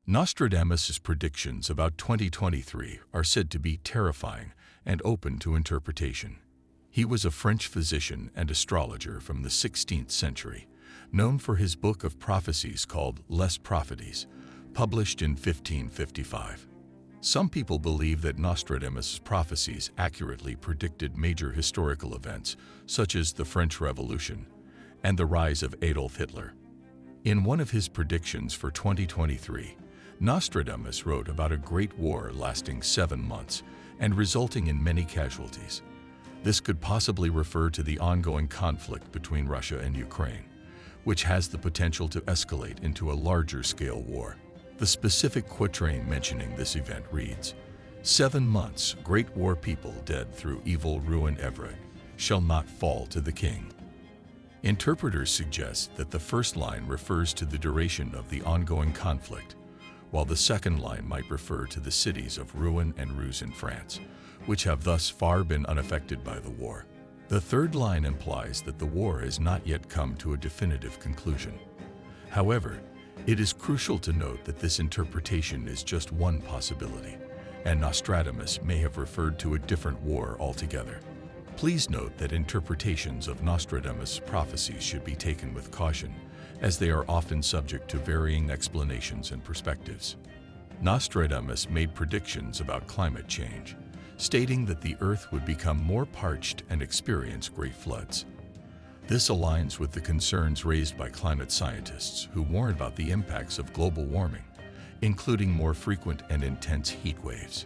Nostradamus' predictions about 2023 are said to be terrifying and open to interpretation. He was a French physician and astrologer from the 16th century, known for his book of prophecies called Les Prophéties, published in 1555. Some people believe that Nostradamus' prophecies accurately predicted major historical events, such as the French Revolution and the rise of Adolf Hitler. In one of his predictions for 2023, Nostradamus wrote about a great war lasting 7 months and resulting in many casualties. This could possibly refer to the ongoing conflict between Russia and Ukraine, which has the potential to escalate into a larger-scale war. The specific quatrain mentioning this event reads, 7 months, great war people dead through evil ruin ever, shall not fall to the king. Interpreters suggest that the first line refers to the duration of the ongoing conflict, while the second line might refer to the cities of Rouen and Ruse in France, which have thus far been unaffected by the war. The third line implies that the war has not yet come to a definitive conclusion. However, it is crucial to note that this interpretation is just one possibility, and Nostradamus may have referred to a different war altogether. Please note that interpretations of Nostradamus' prophecies should be taken with caution, as they are often subject to varying explanations and perspectives. Nostradamus made predictions about climate change, stating that the Earth would become more parched and experience great floods. This aligns with the concerns raised by climate scientists who warn about the impacts of global warming, including more frequent and intense heat waves.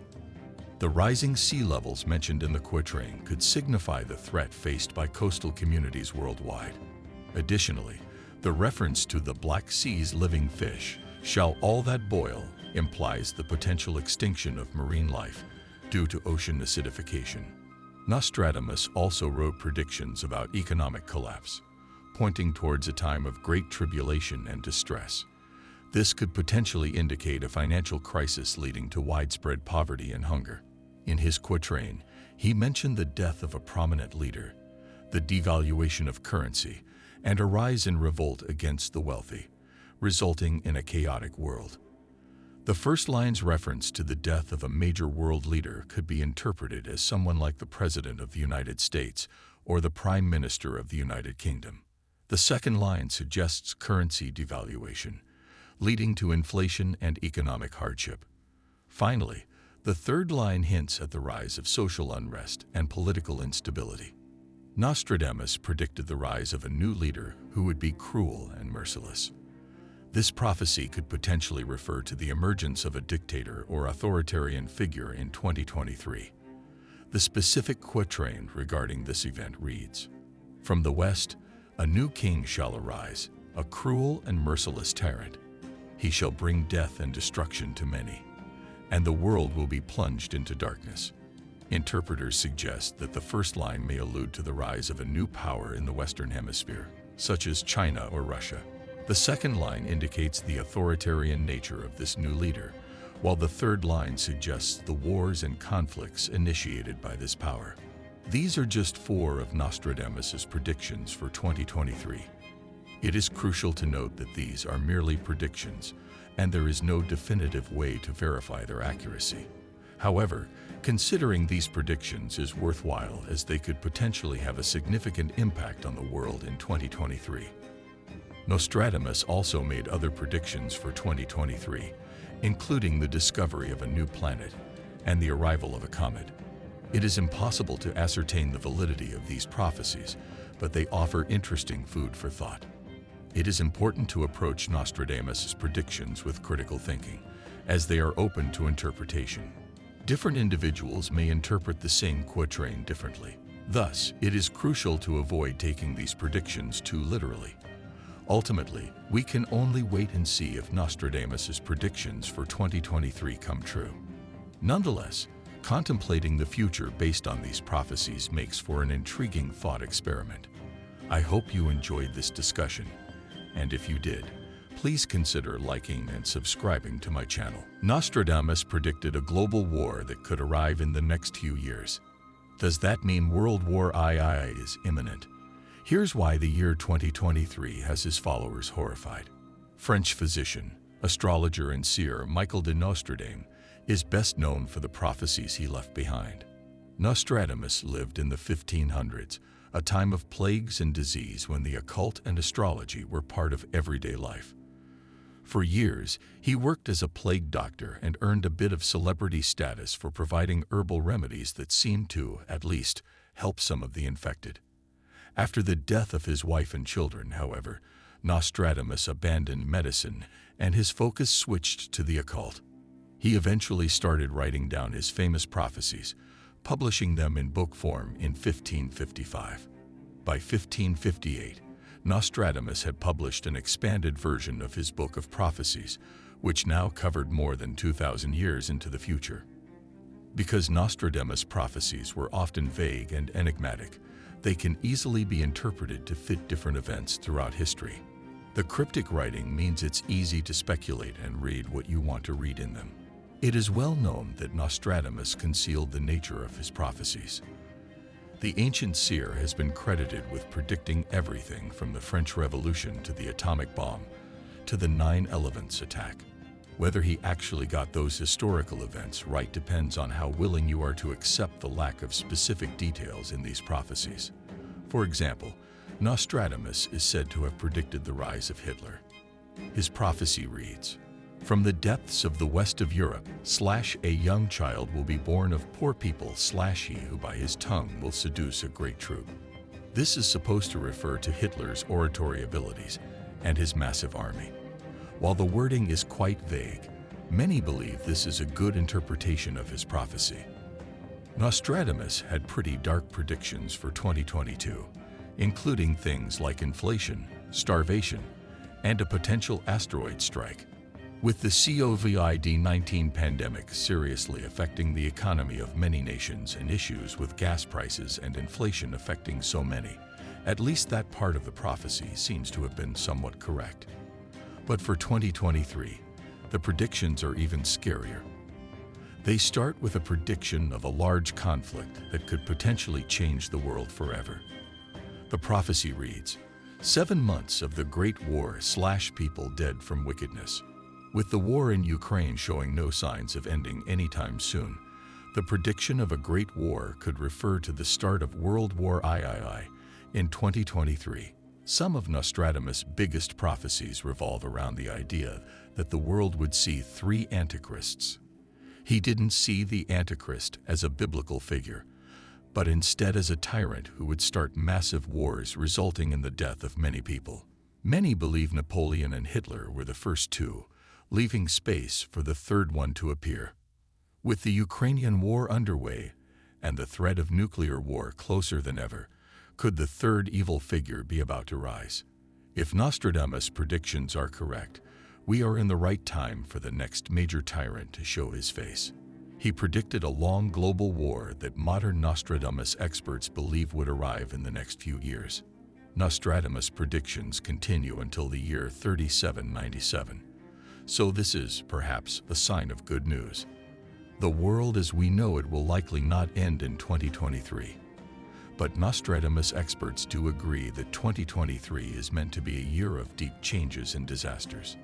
The rising sea levels mentioned in the quatrain could signify the threat faced by coastal communities worldwide. Additionally, the reference to the Black Sea's living fish, shall all that boil, implies the potential extinction of marine life due to ocean acidification. Nostradamus also wrote predictions about economic collapse, pointing towards a time of great tribulation and distress. This could potentially indicate a financial crisis leading to widespread poverty and hunger. In his quatrain, he mentioned the death of a prominent leader, the devaluation of currency, and a rise in revolt against the wealthy, resulting in a chaotic world. The first line's reference to the death of a major world leader could be interpreted as someone like the President of the United States or the Prime Minister of the United Kingdom. The second line suggests currency devaluation, leading to inflation and economic hardship. Finally, the third line hints at the rise of social unrest and political instability. Nostradamus predicted the rise of a new leader who would be cruel and merciless. This prophecy could potentially refer to the emergence of a dictator or authoritarian figure in 2023. The specific quatrain regarding this event reads, "From the west, a new king shall arise, a cruel and merciless tyrant. He shall bring death and destruction to many, and the world will be plunged into darkness." Interpreters suggest that the first line may allude to the rise of a new power in the Western Hemisphere, such as China or Russia. The second line indicates the authoritarian nature of this new leader, while the third line suggests the wars and conflicts initiated by this power. These are just 4 of Nostradamus' predictions for 2023. It is crucial to note that these are merely predictions, and there is no definitive way to verify their accuracy. However, considering these predictions is worthwhile as they could potentially have a significant impact on the world in 2023. Nostradamus also made other predictions for 2023, including the discovery of a new planet and the arrival of a comet. It is impossible to ascertain the validity of these prophecies, but they offer interesting food for thought. It is important to approach Nostradamus' predictions with critical thinking, as they are open to interpretation. Different individuals may interpret the same quatrain differently. Thus, it is crucial to avoid taking these predictions too literally. Ultimately, we can only wait and see if Nostradamus' predictions for 2023 come true. Nonetheless, contemplating the future based on these prophecies makes for an intriguing thought experiment. I hope you enjoyed this discussion, and if you did, please consider liking and subscribing to my channel. Nostradamus predicted a global war that could arrive in the next few years. Does that mean World War II is imminent? Here's why the year 2023 has his followers horrified. French physician, Astrologer and seer Michael de Nostradamus is best known for the prophecies he left behind. Nostradamus lived in the 1500s, a time of plagues and disease when the occult and astrology were part of everyday life. For years, he worked as a plague doctor and earned a bit of celebrity status for providing herbal remedies that seemed to, at least, help some of the infected. After the death of his wife and children, however, Nostradamus abandoned medicine and his focus switched to the occult. He eventually started writing down his famous prophecies, publishing them in book form in 1555. By 1558, Nostradamus had published an expanded version of his Book of Prophecies, which now covered more than 2,000 years into the future. Because Nostradamus' prophecies were often vague and enigmatic, they can easily be interpreted to fit different events throughout history. The cryptic writing means it's easy to speculate and read what you want to read in them. It is well known that Nostradamus concealed the nature of his prophecies. The ancient seer has been credited with predicting everything from the French Revolution to the atomic bomb to the 9/11 attack. Whether he actually got those historical events right depends on how willing you are to accept the lack of specific details in these prophecies. For example, Nostradamus is said to have predicted the rise of Hitler. His prophecy reads, "From the depths of the west of Europe, a young child will be born of poor people, he who by his tongue will seduce a great troop." This is supposed to refer to Hitler's oratory abilities and his massive army. While the wording is quite vague, many believe this is a good interpretation of his prophecy. Nostradamus had pretty dark predictions for 2022, including things like inflation, starvation, and a potential asteroid strike. With the COVID-19 pandemic seriously affecting the economy of many nations and issues with gas prices and inflation affecting so many, at least that part of the prophecy seems to have been somewhat correct. But for 2023, the predictions are even scarier. They start with a prediction of a large conflict that could potentially change the world forever. The prophecy reads, 7 months of the Great War / people dead from wickedness. With the war in Ukraine showing no signs of ending anytime soon, the prediction of a great war could refer to the start of World War III in 2023. Some of Nostradamus' biggest prophecies revolve around the idea that the world would see 3 antichrists. He didn't see the Antichrist as a biblical figure, but instead as a tyrant who would start massive wars resulting in the death of many people. Many believe Napoleon and Hitler were the first 2, leaving space for the third one to appear. With the Ukrainian war underway and the threat of nuclear war closer than ever, could the third evil figure be about to rise? If Nostradamus' predictions are correct, we are in the right time for the next major tyrant to show his face. He predicted a long global war that modern Nostradamus experts believe would arrive in the next few years. Nostradamus' predictions continue until the year 3797. So this is, perhaps, a sign of good news. The world as we know it will likely not end in 2023. But Nostradamus experts do agree that 2023 is meant to be a year of deep changes and disasters.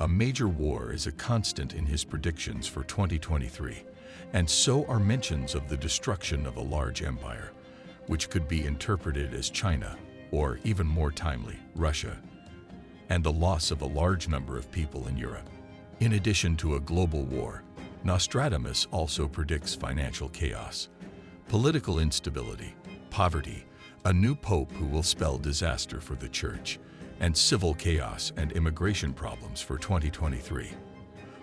A major war is a constant in his predictions for 2023, and so are mentions of the destruction of a large empire, which could be interpreted as China, or even more timely, Russia, and the loss of a large number of people in Europe. In addition to a global war, Nostradamus also predicts financial chaos, political instability, poverty, a new pope who will spell disaster for the church, and civil chaos and immigration problems for 2023.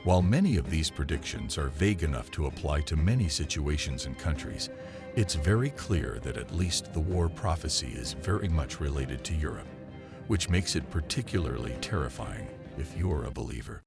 While many of these predictions are vague enough to apply to many situations and countries, it's very clear that at least the war prophecy is very much related to Europe, which makes it particularly terrifying if you're a believer.